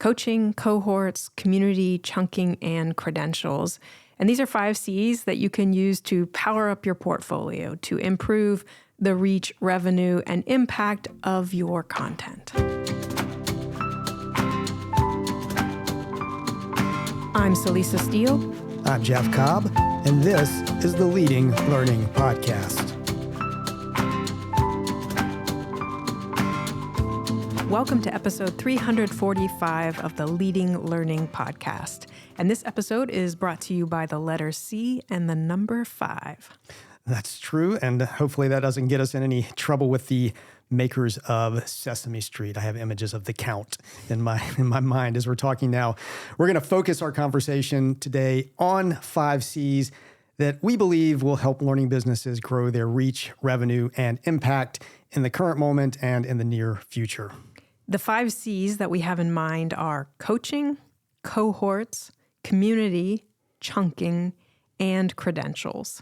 coaching, cohorts, community, chunking, and credentials. And these are 5 C's that you can use to power up your portfolio, to improve the reach, revenue, and impact of your content. I'm Celisa Steele. I'm Jeff Cobb, and this is the Leading Learning Podcast. Welcome to episode 345 of the Leading Learning Podcast. And this episode is brought to you by the letter C and the number 5. That's true, and hopefully that doesn't get us in any trouble with the makers of Sesame Street. I have images of the Count in my mind as we're talking now. We're going to focus our conversation today on 5 C's that we believe will help learning businesses grow their reach, revenue, and impact in the current moment and in the near future. The 5 C's that we have in mind are coaching, cohorts, community, chunking, and credentials.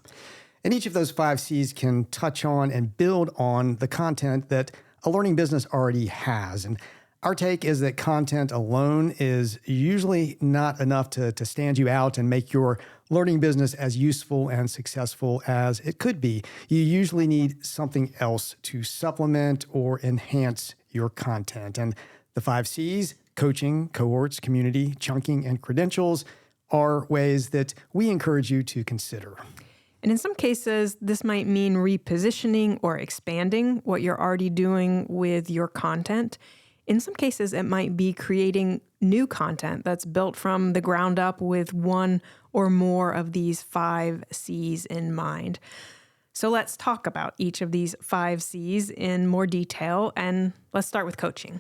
And each of those 5 C's can touch on and build on the content that a learning business already has. And our take is that content alone is usually not enough to stand you out and make your learning business as useful and successful as it could be. You usually need something else to supplement or enhance your content. And the 5 C's, coaching, cohorts, community, chunking, and credentials, are ways that we encourage you to consider. And in some cases, this might mean repositioning or expanding what you're already doing with your content. In some cases, it might be creating new content that's built from the ground up with one or more of these 5 C's in mind. So let's talk about each of these 5 C's in more detail, and let's start with coaching.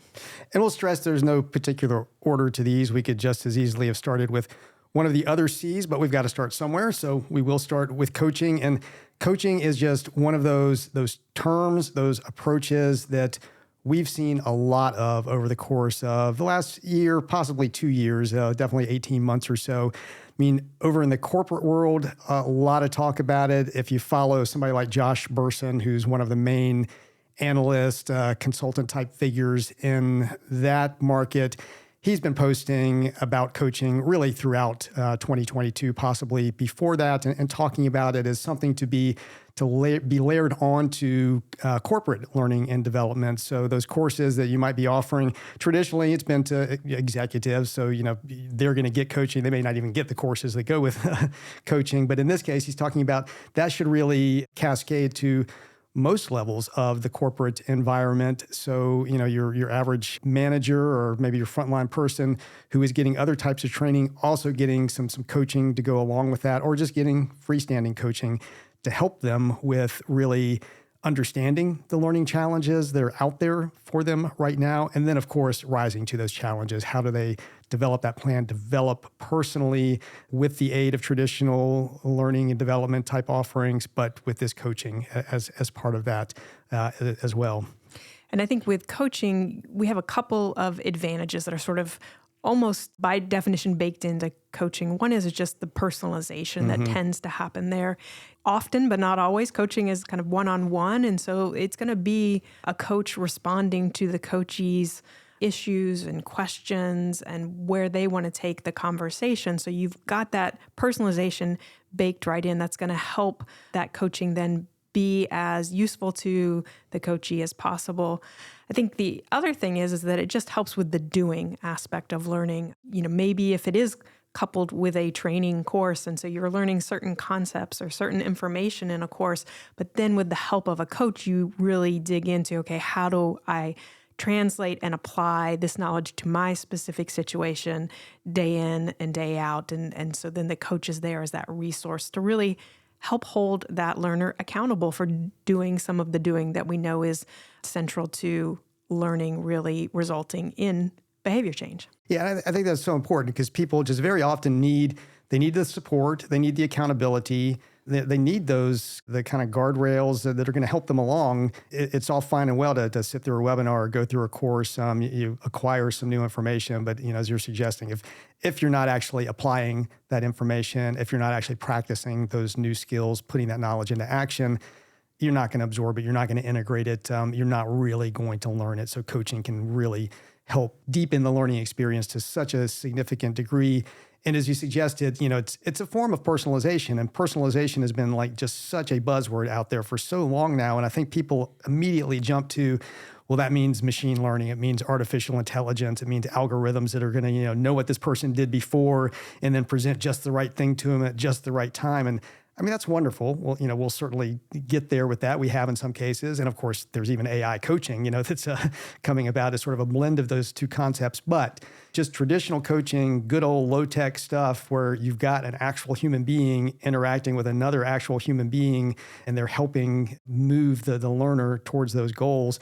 And we'll stress there's no particular order to these. We could just as easily have started with one of the other C's, but we've got to start somewhere. So we will start with coaching. And coaching is just one of those terms, those approaches that we've seen a lot of over the course of the last year, possibly 2 years, definitely 18 months or so. I mean, over in the corporate world, a lot of talk about it. If you follow somebody like Josh Bersin, who's one of the main analyst, consultant type figures in that market, he's been posting about coaching really throughout 2022, possibly before that, and talking about it as something to be layered onto corporate learning and development. So those courses that you might be offering, traditionally it's been to executives. So, they're going to get coaching. They may not even get the courses that go with coaching. But in this case, he's talking about that should really cascade to most levels of the corporate environment. So, your average manager or maybe your frontline person who is getting other types of training, also getting some coaching to go along with that, or just getting freestanding coaching to help them with really understanding the learning challenges that are out there for them right now. And then, of course, rising to those challenges. How do they develop that plan, develop personally with the aid of traditional learning and development type offerings, but with this coaching as part of that as well. And I think with coaching, we have a couple of advantages that are sort of almost by definition baked into coaching. One is just the personalization that tends to happen there. Often, but not always, coaching is kind of one-on-one. And so it's going to be a coach responding to the coachee's issues and questions and where they want to take the conversation. So you've got that personalization baked right in. That's going to help that coaching then be as useful to the coachee as possible. I think the other thing is that it just helps with the doing aspect of learning. Maybe if it is coupled with a training course, and so you're learning certain concepts or certain information in a course, but then with the help of a coach, you really dig into, okay, how do I translate and apply this knowledge to my specific situation day in and day out? And so then the coach is there as that resource to really help hold that learner accountable for doing some of the doing that we know is central to learning really resulting in behavior change. Yeah, I think that's so important because people just very often need the support, they need the accountability, they need the kind of guardrails that are going to help them along. It's all fine and well to sit through a webinar or go through a course, you acquire some new information, but as you're suggesting, if you're not actually applying that information, if you're not actually practicing those new skills, putting that knowledge into action, you're not going to absorb it, you're not going to integrate it, you're not really going to learn it. So coaching can really help deepen the learning experience to such a significant degree. And as you suggested, it's a form of personalization, and personalization has been like just such a buzzword out there for so long now. And I think people immediately jump to, well, that means machine learning. It means artificial intelligence. It means algorithms that are going to, know what this person did before and then present just the right thing to them at just the right time. And I mean, that's wonderful. Well, we'll certainly get there with that. We have in some cases. And of course, there's even AI coaching, that's coming about as sort of a blend of those two concepts. But just traditional coaching, good old low-tech stuff where you've got an actual human being interacting with another actual human being, and they're helping move the learner towards those goals.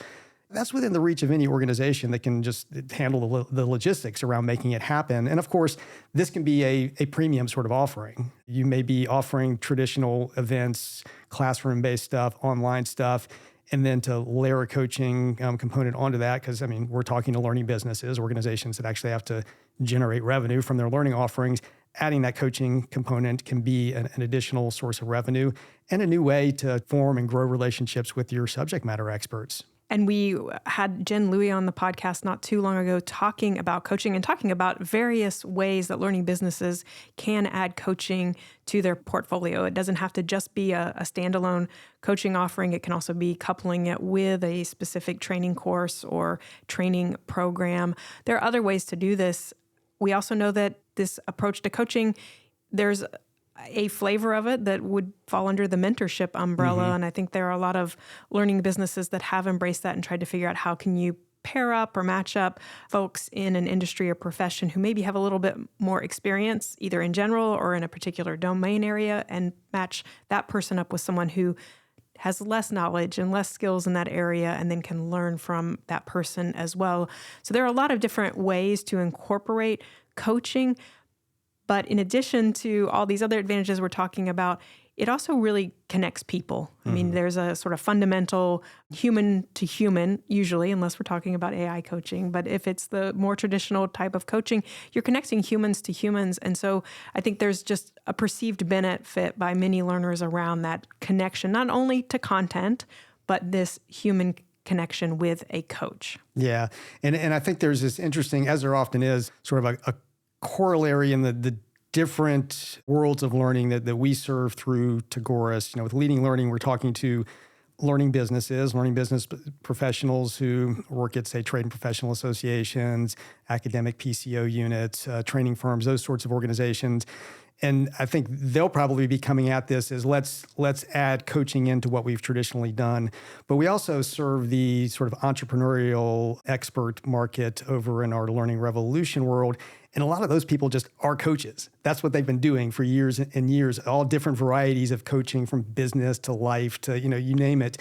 That's within the reach of any organization that can just handle the logistics around making it happen. And of course, this can be a premium sort of offering. You may be offering traditional events, classroom-based stuff, online stuff, and then to layer a coaching component onto that, because, we're talking to learning businesses, organizations that actually have to generate revenue from their learning offerings. Adding that coaching component can be an additional source of revenue and a new way to form and grow relationships with your subject matter experts. And we had Jen Louie on the podcast not too long ago talking about coaching and talking about various ways that learning businesses can add coaching to their portfolio. It doesn't have to just be a standalone coaching offering. It can also be coupling it with a specific training course or training program. There are other ways to do this. We also know that this approach to coaching, there's a flavor of it that would fall under the mentorship umbrella. Mm-hmm. And I think there are a lot of learning businesses that have embraced that and tried to figure out how can you pair up or match up folks in an industry or profession who maybe have a little bit more experience, either in general or in a particular domain area, and match that person up with someone who has less knowledge and less skills in that area and then can learn from that person as well. So there are a lot of different ways to incorporate coaching. But in addition to all these other advantages we're talking about, it also really connects people. I mean, there's a sort of fundamental human to human, usually, unless we're talking about AI coaching. But if it's the more traditional type of coaching, you're connecting humans to humans. And so I think there's just a perceived benefit by many learners around that connection, not only to content, but this human connection with a coach. Yeah. And I think there's this interesting, as there often is, sort of a corollary in the different worlds of learning that we serve through Tagoras. With Leading Learning, we're talking to learning business professionals who work at, say, trade and professional associations, academic PCO units, training firms, those sorts of organizations. And I think they'll probably be coming at this as let's add coaching into what we've traditionally done. But we also serve the sort of entrepreneurial expert market over in our Learning Revolution world. And a lot of those people just are coaches. That's what they've been doing for years and years, all different varieties of coaching, from business to life to, you name it.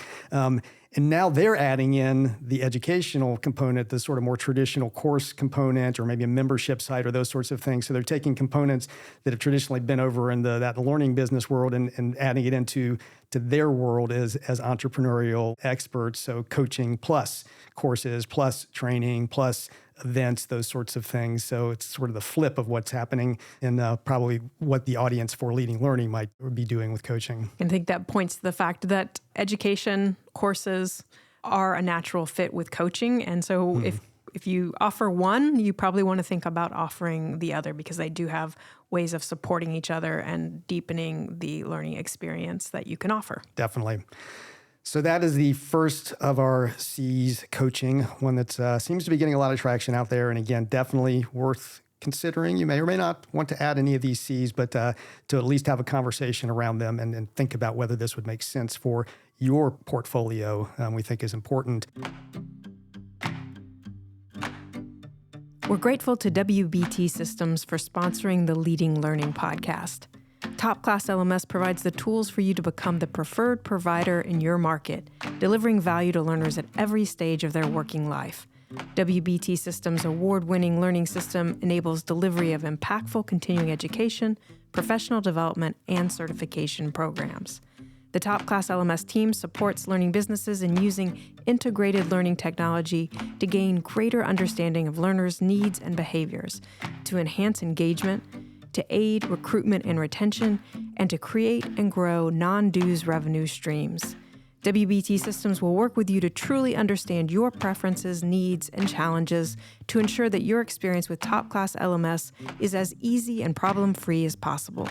And now they're adding in the educational component, the sort of more traditional course component, or maybe a membership site or those sorts of things. So they're taking components that have traditionally been over in that learning business world and adding it into their world as entrepreneurial experts. So coaching plus courses, plus training, plus events, those sorts of things. So it's sort of the flip of what's happening and probably what the audience for Leading Learning might be doing with coaching. I think that points to the fact that education courses are a natural fit with coaching. And so if you offer one, you probably want to think about offering the other, because they do have ways of supporting each other and deepening the learning experience that you can offer. Definitely. So that is the first of our C's, coaching, one that seems to be getting a lot of traction out there. And again, definitely worth considering. You may or may not want to add any of these C's, but to at least have a conversation around them and think about whether this would make sense for your portfolio, we think is important. We're grateful to WBT Systems for sponsoring the Leading Learning podcast. TopClass LMS provides the tools for you to become the preferred provider in your market, delivering value to learners at every stage of their working life. WBT Systems' award-winning learning system enables delivery of impactful continuing education, professional development, and certification programs. The TopClass LMS team supports learning businesses in using integrated learning technology to gain greater understanding of learners' needs and behaviors, to enhance engagement, to aid recruitment and retention, and to create and grow non-dues revenue streams. WBT Systems will work with you to truly understand your preferences, needs, and challenges to ensure that your experience with TopClass LMS is as easy and problem-free as possible.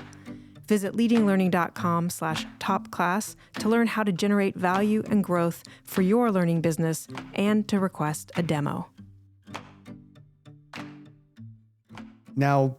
Visit leadinglearning.com/topclass to learn how to generate value and growth for your learning business and to request a demo. Now,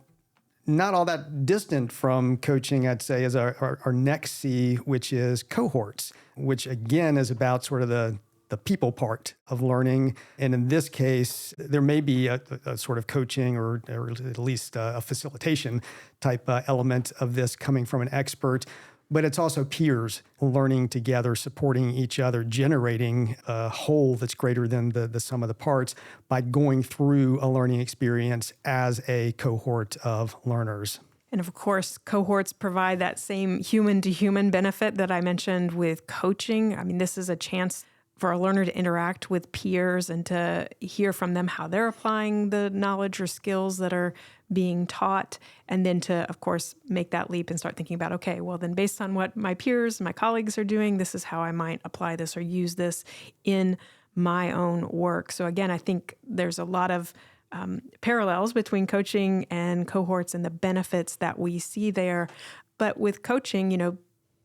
not all that distant from coaching, I'd say, is our next C, which is cohorts, which again is about sort of the people part of learning. And in this case, there may be a sort of coaching or at least a facilitation type element of this coming from an expert. But it's also peers learning together, supporting each other, generating a whole that's greater than the sum of the parts by going through a learning experience as a cohort of learners. And of course, cohorts provide that same human-to-human benefit that I mentioned with coaching. I mean, this is a chance for a learner to interact with peers and to hear from them how they're applying the knowledge or skills that are being taught, and then to, of course, make that leap and start thinking about, okay, well, then based on what my peers, my colleagues are doing, this is how I might apply this or use this in my own work. So again, I think there's a lot of parallels between coaching and cohorts and the benefits that we see there. But with coaching,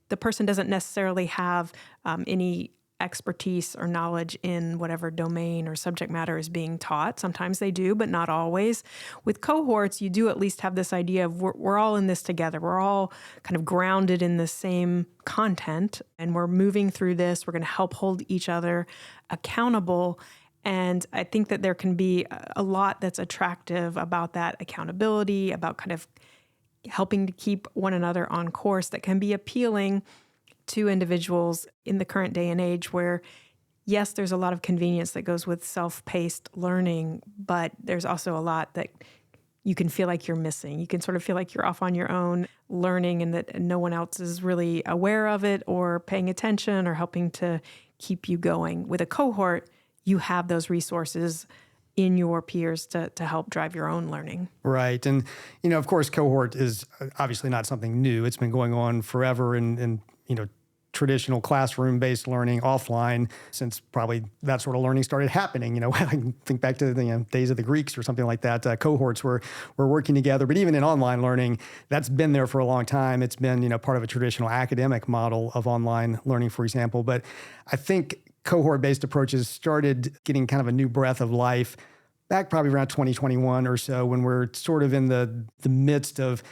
the person doesn't necessarily have any expertise or knowledge in whatever domain or subject matter is being taught. Sometimes they do, but not always. With cohorts, you do at least have this idea of we're all in this together. We're all kind of grounded in the same content, and we're moving through this. We're going to help hold each other accountable. And I think that there can be a lot that's attractive about that accountability, about kind of helping to keep one another on course, that can be appealing to individuals in the current day and age where, yes, there's a lot of convenience that goes with self-paced learning, but there's also a lot that you can feel like you're missing. You can sort of feel like you're off on your own learning and that no one else is really aware of it or paying attention or helping to keep you going. With a cohort, you have those resources in your peers to help drive your own learning. Right. And, of course, cohort is obviously not something new. It's been going on forever in traditional classroom-based learning offline since probably that sort of learning started happening. I can think back to the days of the Greeks or something like that. Cohorts were working together. But even in online learning, that's been there for a long time. It's been, part of a traditional academic model of online learning, for example. But I think cohort-based approaches started getting kind of a new breath of life back probably around 2021 or so, when we're sort of in the midst of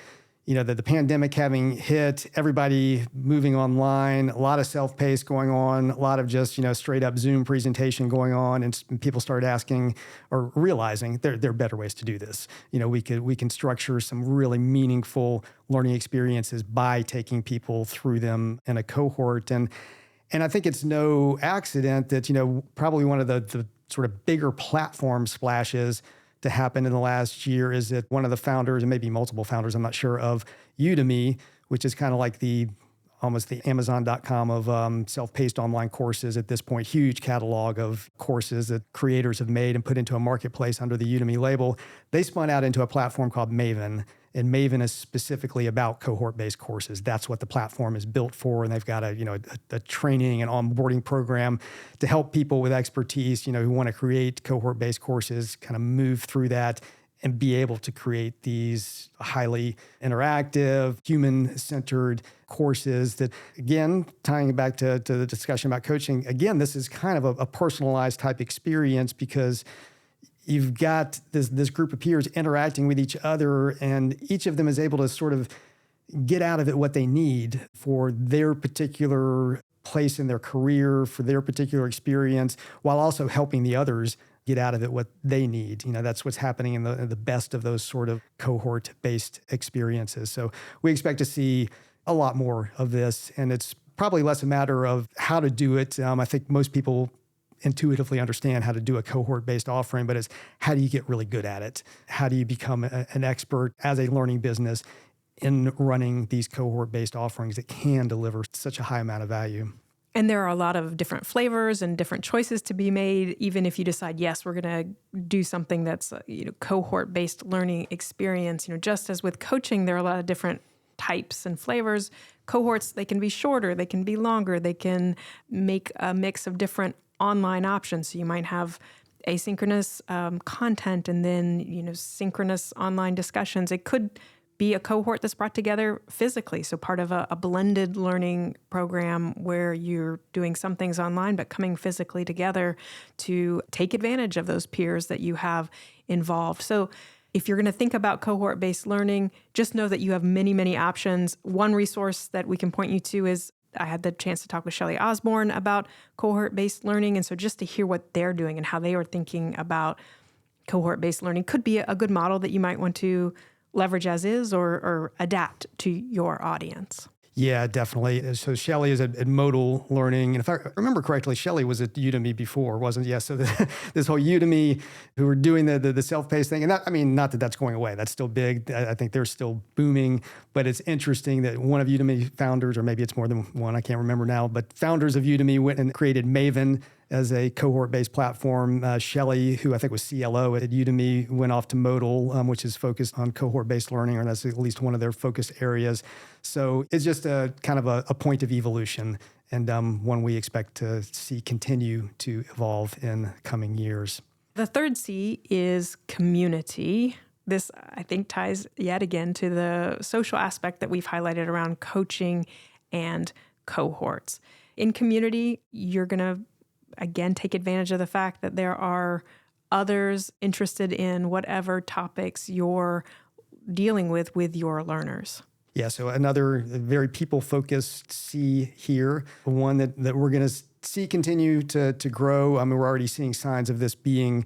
the pandemic having hit, everybody moving online, a lot of self-paced going on, a lot of just, straight up Zoom presentation going on. And people started asking or realizing there are better ways to do this. We can structure some really meaningful learning experiences by taking people through them in a cohort. And I think it's no accident that, probably one of the sort of bigger platform splashes to happen in the last year is that one of the founders, and maybe multiple founders, I'm not sure, of Udemy, which is kind of like almost the Amazon.com of self-paced online courses at this point, huge catalog of courses that creators have made and put into a marketplace under the Udemy label. They spun out into a platform called Maven. And Maven is specifically about cohort-based courses. That's what the platform is built for. And they've got a training and onboarding program to help people with expertise, who want to create cohort-based courses, kind of move through that and be able to create these highly interactive, human-centered courses that, again, tying back to the discussion about coaching, again, this is kind of a personalized type experience because you've got this group of peers interacting with each other, and each of them is able to sort of get out of it what they need for their particular place in their career, for their particular experience, while also helping the others get out of it what they need. That's what's happening in the best of those sort of cohort-based experiences. So we expect to see a lot more of this, and it's probably less a matter of how to do it. I think most people intuitively understand how to do a cohort-based offering, but it's how do you get really good at it? How do you become an expert as a learning business in running these cohort-based offerings that can deliver such a high amount of value? And there are a lot of different flavors and different choices to be made, even if you decide, yes, we're going to do something that's cohort-based learning experience. Just as with coaching, there are a lot of different types and flavors. Cohorts, they can be shorter, they can be longer, they can make a mix of different online options. So you might have asynchronous content and then, synchronous online discussions. It could be a cohort that's brought together physically. So part of a blended learning program where you're doing some things online, but coming physically together to take advantage of those peers that you have involved. So if you're going to think about cohort-based learning, just know that you have many, many options. One resource that we can point you to is I had the chance to talk with Shelley Osborne about cohort-based learning. And so just to hear what they're doing and how they are thinking about cohort-based learning could be a good model that you might want to leverage as is or adapt to your audience. Yeah, definitely. So Shelley is at Modal Learning. And if I remember correctly, Shelley was at Udemy before, wasn't it? Yeah, so this whole Udemy, who were doing the self-paced thing, and not that that's going away. That's still big. I think they're still booming. But it's interesting that one of Udemy founders, or maybe it's more than one, I can't remember now, but founders of Udemy went and created Maven as a cohort-based platform. Shelley, who I think was CLO at Udemy, went off to Modal, which is focused on cohort-based learning, or that's at least one of their focus areas. So it's just a kind of a point of evolution, and one we expect to see continue to evolve in coming years. The third C is community. This, I think, ties yet again to the social aspect that we've highlighted around coaching and cohorts. In community, you're going to again, take advantage of the fact that there are others interested in whatever topics you're dealing with your learners. Yeah, so another very people-focused C here, one that we're going to see continue to grow. I mean, we're already seeing signs of this being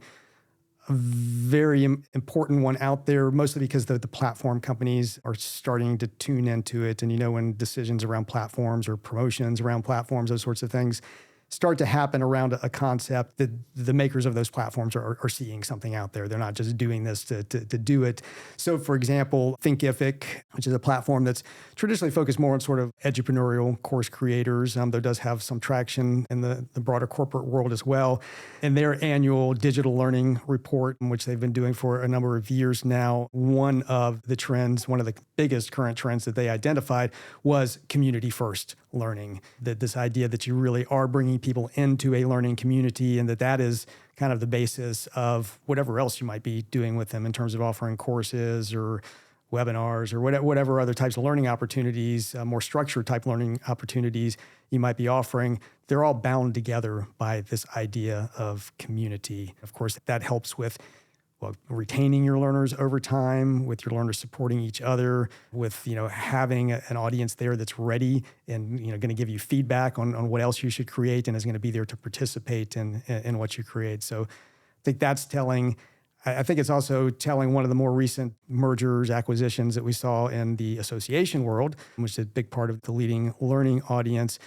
a very important one out there, mostly because the platform companies are starting to tune into it. And, when decisions around platforms or promotions around platforms, those sorts of things, start to happen around a concept that the makers of those platforms are seeing something out there. They're not just doing this to do it. So, for example, Thinkific, which is a platform that's traditionally focused more on sort of entrepreneurial course creators, though does have some traction in the broader corporate world as well. And their annual digital learning report, which they've been doing for a number of years now, one of the biggest current trends that they identified was community-first learning. That this idea that you really are bringing people into a learning community, and that is kind of the basis of whatever else you might be doing with them in terms of offering courses or webinars or whatever other types of learning opportunities, more structured type learning opportunities you might be offering. They're all bound together by this idea of community. Of course, that helps with retaining your learners over time, with your learners supporting each other, with having an audience there that's ready and going to give you feedback on what else you should create and is going to be there to participate in what you create. So I think that's telling. I think it's also telling one of the more recent mergers, acquisitions that we saw in the association world, which is a big part of the leading learning audience,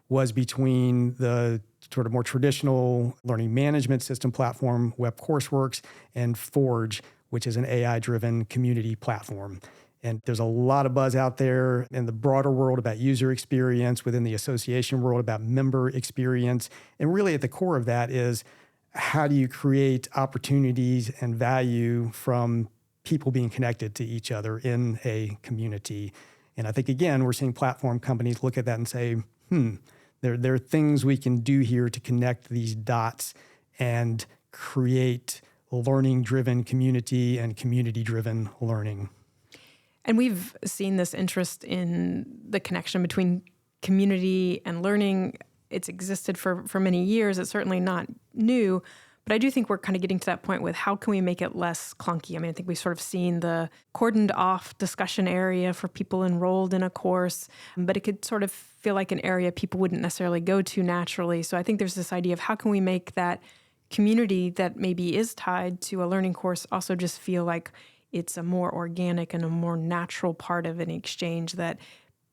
was between the sort of more traditional learning management system platform, WebCourseworks, and Forge, which is an AI-driven community platform. And there's a lot of buzz out there in the broader world about user experience, within the association world about member experience. And really at the core of that is, how do you create opportunities and value from people being connected to each other in a community? And I think, again, we're seeing platform companies look at that and say, there are things we can do here to connect these dots and create learning-driven community and community-driven learning. And we've seen this interest in the connection between community and learning. It's existed for many years. It's certainly not new. But I do think we're kind of getting to that point with how can we make it less clunky? I mean, I think we've sort of seen the cordoned off discussion area for people enrolled in a course, but it could sort of feel like an area people wouldn't necessarily go to naturally. So I think there's this idea of how can we make that community that maybe is tied to a learning course also just feel like it's a more organic and a more natural part of an exchange that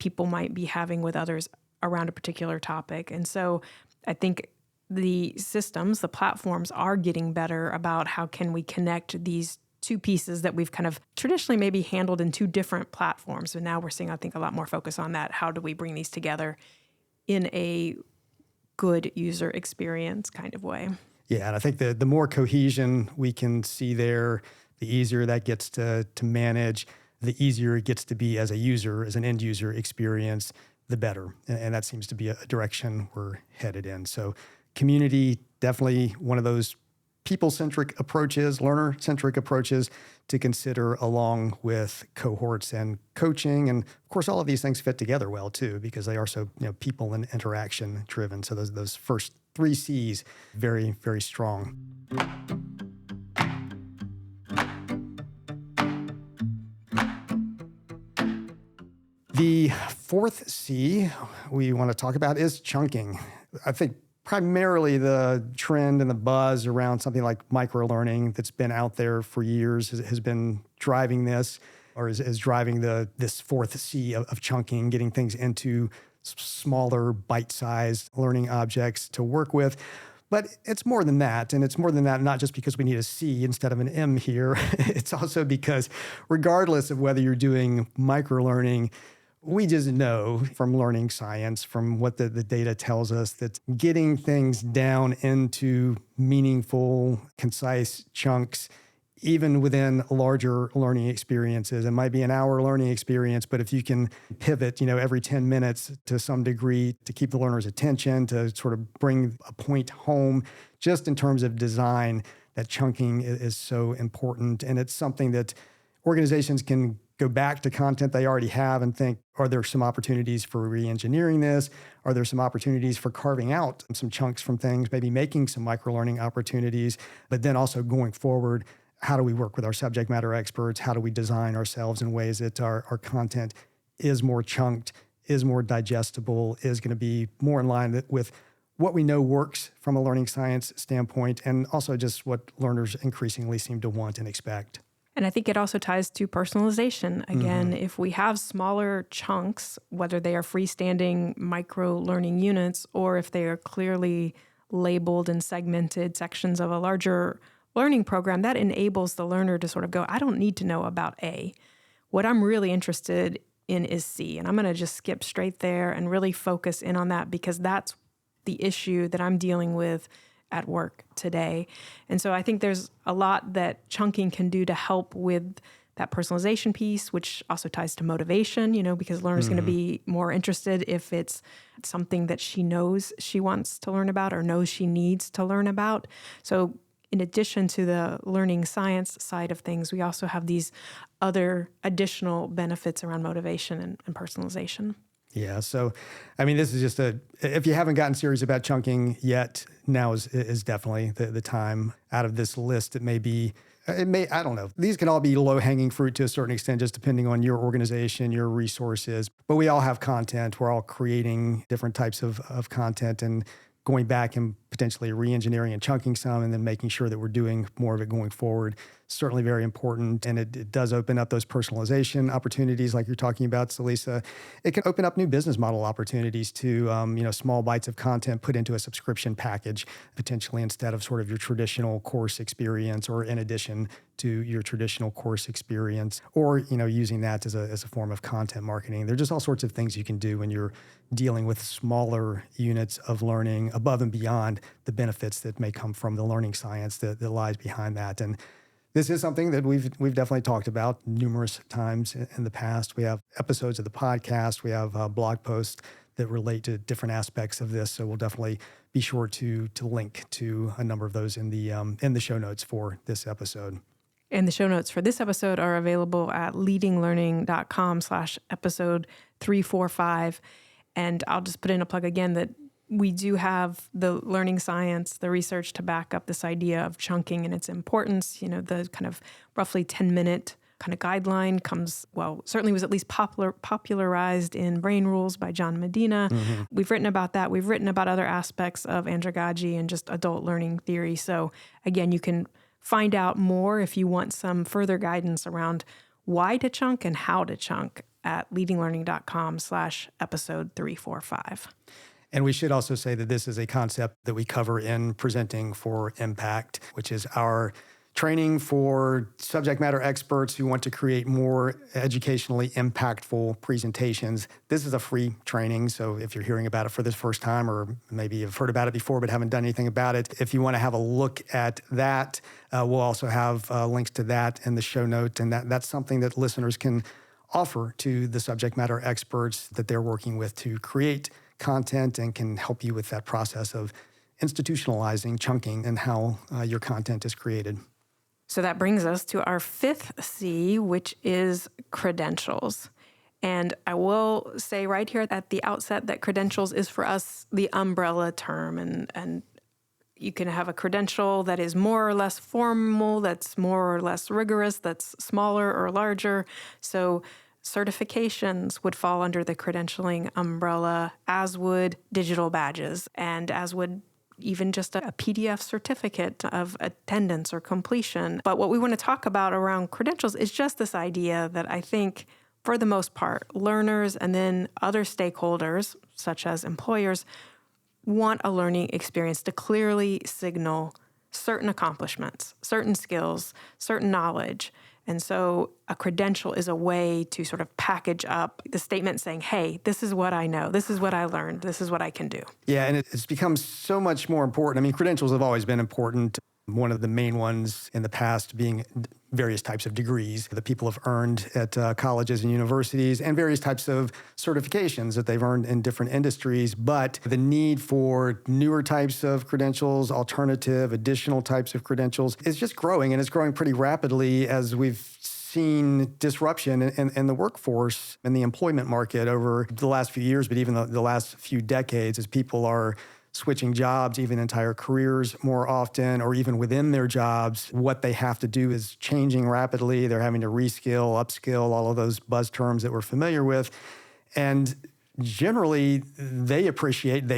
people might be having with others around a particular topic. And so I think the systems, the platforms are getting better about how can we connect these two pieces that we've kind of traditionally maybe handled in two different platforms. And now we're seeing, I think, a lot more focus on that. How do we bring these together in a good user experience kind of way? Yeah, and I think the more cohesion we can see there, the easier that gets to manage. the easier it gets to be as a user, as an end user experience, the better. And that seems to be a direction we're headed in. So community, definitely one of those people-centric approaches, learner-centric approaches to consider along with cohorts and coaching. And of course, all of these things fit together well too, because they are so people and interaction driven. So those first 3 C's, very, very strong. The 4th C we want to talk about is chunking. I think primarily the trend and the buzz around something like microlearning that's been out there for years has been driving this, or is driving this 4th C of chunking, getting things into smaller bite-sized learning objects to work with. But it's more than that. And it's more than that, not just because we need a C instead of an M here. It's also because regardless of whether you're doing microlearning, we just know from learning science, from what the data tells us, that getting things down into meaningful, concise chunks, even within larger learning experiences, it might be an hour learning experience, but if you can pivot, every 10 minutes to some degree to keep the learner's attention, to sort of bring a point home, just in terms of design, that chunking is so important. And it's something that organizations can go back to content they already have and think, are there some opportunities for re-engineering this? Are there some opportunities for carving out some chunks from things, maybe making some microlearning opportunities, but then also going forward, how do we work with our subject matter experts? How do we design ourselves in ways that our content is more chunked, is more digestible, is going to be more in line with what we know works from a learning science standpoint, and also just what learners increasingly seem to want and expect. And I think it also ties to personalization. Again, if we have smaller chunks, whether they are freestanding micro learning units or if they are clearly labeled and segmented sections of a larger learning program, that enables the learner to sort of go, I don't need to know about A. What I'm really interested in is C. And I'm going to just skip straight there and really focus in on that, because that's the issue that I'm dealing with at work today. And so I think there's a lot that chunking can do to help with that personalization piece, which also ties to motivation, because the learner's going to be more interested if it's something that she knows she wants to learn about or knows she needs to learn about. So in addition to the learning science side of things, we also have these other additional benefits around motivation and personalization. Yeah. So, this is just if you haven't gotten serious about chunking yet, now is definitely the time. Out of this list, I don't know. These can all be low-hanging fruit to a certain extent, just depending on your organization, your resources. But we all have content. We're all creating different types of content and going back and potentially re-engineering and chunking some and then making sure that we're doing more of it going forward. Certainly very important. And it does open up those personalization opportunities like you're talking about, Salisa. It can open up new business model opportunities to, small bites of content put into a subscription package, potentially instead of sort of your traditional course experience or in addition to your traditional course experience, or, using that as a form of content marketing. There's just all sorts of things you can do when you're dealing with smaller units of learning above and beyond the benefits that may come from the learning science that lies behind that. And this is something that we've definitely talked about numerous times in the past. We have episodes of the podcast. We have blog posts that relate to different aspects of this. So we'll definitely be sure to link to a number of those in the show notes for this episode. And the show notes for this episode are available at leadinglearning.com/episode 345. And I'll just put in a plug again that we do have the learning science, the research to back up this idea of chunking and its importance. The kind of roughly 10-minute kind of guideline certainly was at least popularized in Brain Rules by John Medina. We've written about that. We've written about other aspects of andragogy and just adult learning theory. So again, you can find out more if you want some further guidance around why to chunk and how to chunk at leadinglearning.com/episode 345. And we should also say that this is a concept that we cover in Presenting for Impact, which is our training for subject matter experts who want to create more educationally impactful presentations. This is a free training, so if you're hearing about it for the first time, or maybe you've heard about it before but haven't done anything about it, if you want to have a look at that, we'll also have links to that in the show notes, and that's something that listeners can offer to the subject matter experts that they're working with to create content and can help you with that process of institutionalizing, chunking, and how your content is created. So that brings us to our fifth C, which is credentials. And I will say right here at the outset that credentials is for us the umbrella term. And you can have a credential that is more or less formal, that's more or less rigorous, that's smaller or larger. So certifications would fall under the credentialing umbrella, as would digital badges, and as would even just a PDF certificate of attendance or completion. But what we want to talk about around credentials is just this idea that I think, for the most part, learners and then other stakeholders, such as employers, want a learning experience to clearly signal certain accomplishments, certain skills, certain knowledge. And so a credential is a way to sort of package up the statement saying, hey, this is what I know, this is what I learned, this is what I can do. Yeah, and it's become so much more important. I mean, credentials have always been important. One of the main ones in the past being various types of degrees that people have earned at colleges and universities, and various types of certifications that they've earned in different industries. But the need for newer types of credentials, alternative, additional types of credentials is just growing, and it's growing pretty rapidly as we've seen disruption in the workforce and the employment market over the last few years, but even the last few decades, as people are switching jobs, even entire careers more often, or even within their jobs, what they have to do is changing rapidly. They're having to reskill, upskill, all of those buzz terms that we're familiar with. And generally, they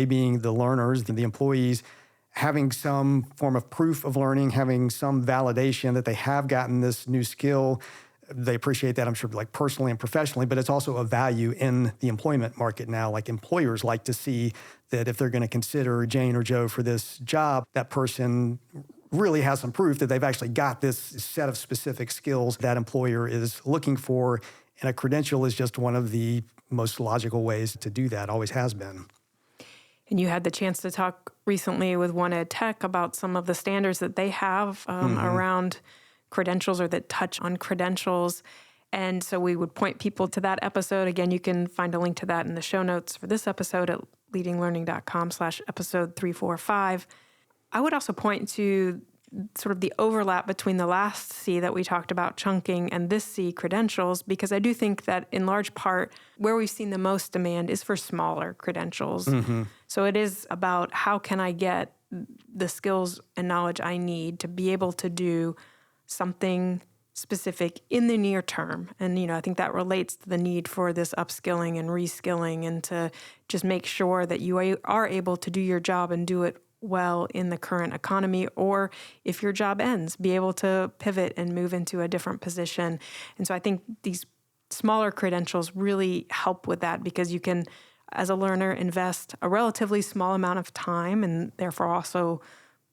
being the learners, the employees, having some form of proof of learning, having some validation that they have gotten this new skill. They appreciate that, I'm sure, like personally and professionally, but it's also a value in the employment market now. Like employers like to see that if they're going to consider Jane or Joe for this job, that person really has some proof that they've actually got this set of specific skills that employer is looking for. And a credential is just one of the most logical ways to do that, always has been. And you had the chance to talk recently with One Ed Tech about some of the standards that they have around credentials, or that touch on credentials. And so we would point people to that episode. Again, you can find a link to that in the show notes for this episode at leadinglearning.com/episode 345. I would also point to sort of the overlap between the last C that we talked about, chunking, and this C, credentials, because I do think that in large part where we've seen the most demand is for smaller credentials. So it is about how can I get the skills and knowledge I need to be able to do something specific in the near term. And, I think that relates to the need for this upskilling and reskilling, and to just make sure that you are able to do your job and do it well in the current economy, or if your job ends, be able to pivot and move into a different position. And so I think these smaller credentials really help with that, because you can, as a learner, invest a relatively small amount of time and therefore also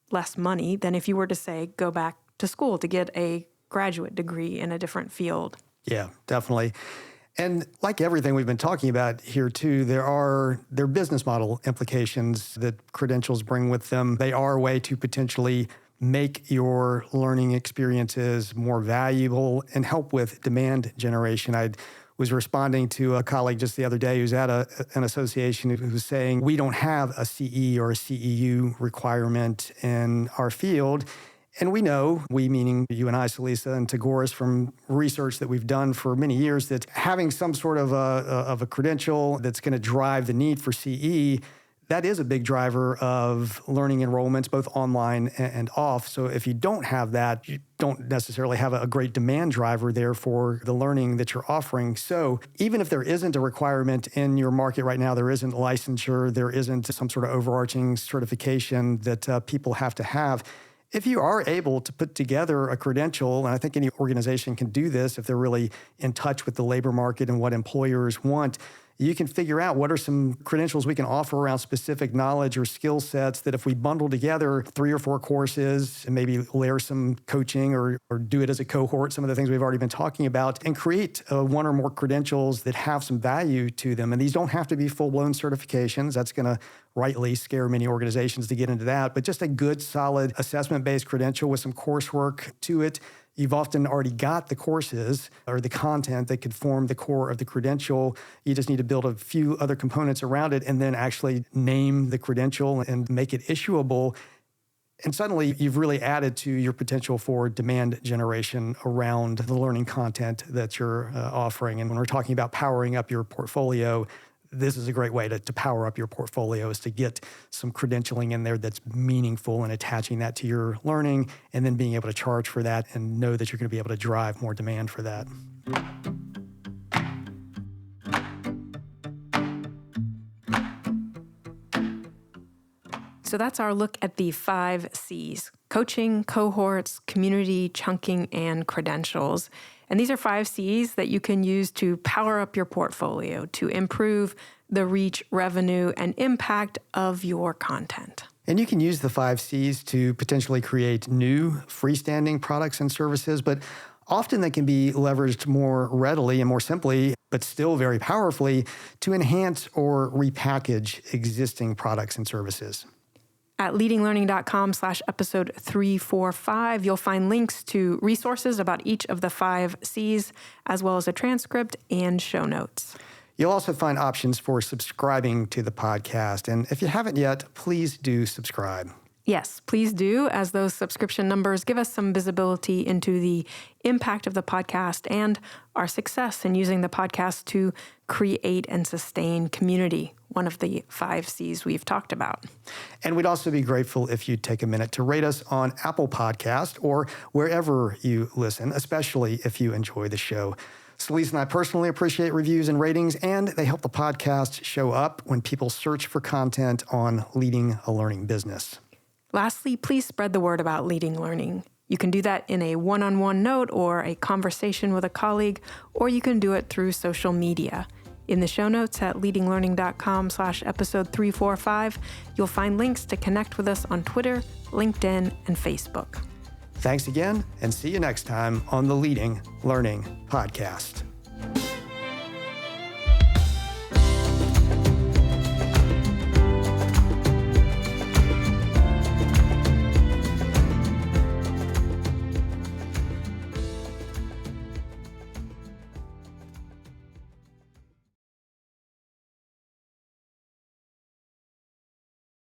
less money than if you were to, say, go back to school to get a graduate degree in a different field. Yeah, definitely. And like everything we've been talking about here too, there are business model implications that credentials bring with them. They are a way to potentially make your learning experiences more valuable and help with demand generation. I was responding to a colleague just the other day who's at an association who was saying, we don't have a CE or a CEU requirement in our field. And we know, we meaning you and I, Salisa, and Tagoras, from research that we've done for many years, that having some sort of a credential that's going to drive the need for CE, that is a big driver of learning enrollments, both online and off. So if you don't have that, you don't necessarily have a great demand driver there for the learning that you're offering. So even if there isn't a requirement in your market right now, there isn't licensure, there isn't some sort of overarching certification that people have to have, if you are able to put together a credential, and I think any organization can do this if they're really in touch with the labor market and what employers want, you can figure out what are some credentials we can offer around specific knowledge or skill sets that if we bundle together 3 or 4 courses and maybe layer some coaching or do it as a cohort, some of the things we've already been talking about, and create 1 or more credentials that have some value to them. And these don't have to be full-blown certifications. That's going to rightly scare many organizations to get into that, but just a good, solid assessment-based credential with some coursework to it. You've often already got the courses or the content that could form the core of the credential. You just need to build a few other components around it and then actually name the credential and make it issuable. And suddenly you've really added to your potential for demand generation around the learning content that you're offering. And when we're talking about powering up your portfolio, this is a great way to power up your portfolio, is to get some credentialing in there that's meaningful and attaching that to your learning and then being able to charge for that and know that you're going to be able to drive more demand for that. So that's our look at the 5 C's: coaching, cohorts, community, chunking, and credentials. And these are 5 C's that you can use to power up your portfolio, to improve the reach, revenue, and impact of your content. And you can use the 5 C's to potentially create new freestanding products and services, but often they can be leveraged more readily and more simply, but still very powerfully, to enhance or repackage existing products and services. At leadinglearning.com/episode 345, you'll find links to resources about each of the 5 C's, as well as a transcript and show notes. You'll also find options for subscribing to the podcast. And if you haven't yet, please do subscribe. Yes, please do, as those subscription numbers give us some visibility into the impact of the podcast and our success in using the podcast to create and sustain community, one of the 5 C's we've talked about. And we'd also be grateful if you'd take a minute to rate us on Apple Podcast or wherever you listen, especially if you enjoy the show. Celeste and I personally appreciate reviews and ratings, and they help the podcast show up when people search for content on leading a learning business. Lastly, please spread the word about Leading Learning. You can do that in a one-on-one note or a conversation with a colleague, or you can do it through social media. In the show notes at leadinglearning.com/episode 345, you'll find links to connect with us on Twitter, LinkedIn, and Facebook. Thanks again, and see you next time on the Leading Learning Podcast.